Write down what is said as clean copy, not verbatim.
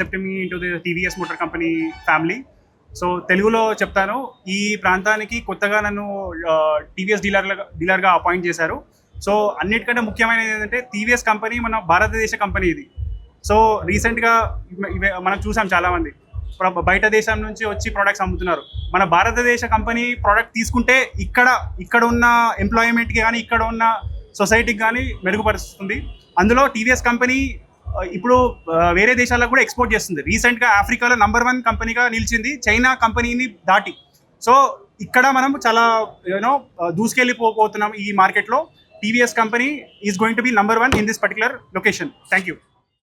accepting me into the TVS Motor Company family. So తెలుగులో చెప్తాను, ఈ ప్రాంతానికి కొత్తగా నన్ను టీవీఎస్ డీలర్గా అపాయింట్ చేశారు. సో అన్నిటికంటే ముఖ్యమైనది ఏంటంటే టీవీఎస్ కంపెనీ మన భారతదేశ కంపెనీ ఇది. సో రీసెంట్గా మనం చూసాం చాలామంది బయట దేశం నుంచి వచ్చి ప్రోడక్ట్స్ అమ్ముతున్నారు. మన భారతదేశ కంపెనీ ప్రోడక్ట్ తీసుకుంటే ఇక్కడ ఉన్న ఎంప్లాయ్మెంట్కి కానీ ఇక్కడ ఉన్న సొసైటీకి కానీ మెరుగుపరుస్తుంది. అందులో టీవీఎస్ కంపెనీ ఇప్పుడు వేరే దేశాలకు కూడా ఎక్స్పోర్ట్ చేస్తుంది. రీసెంట్గా ఆఫ్రికాలో నంబర్ 1 కంపెనీగా నిలిచింది, చైనా కంపెనీని దాటి. సో ఇక్కడ మనం చాలా దూసుకెళ్ళిపోతున్నాం ఈ మార్కెట్లో. TVS company is going to be number 1 in this particular location. Thank you.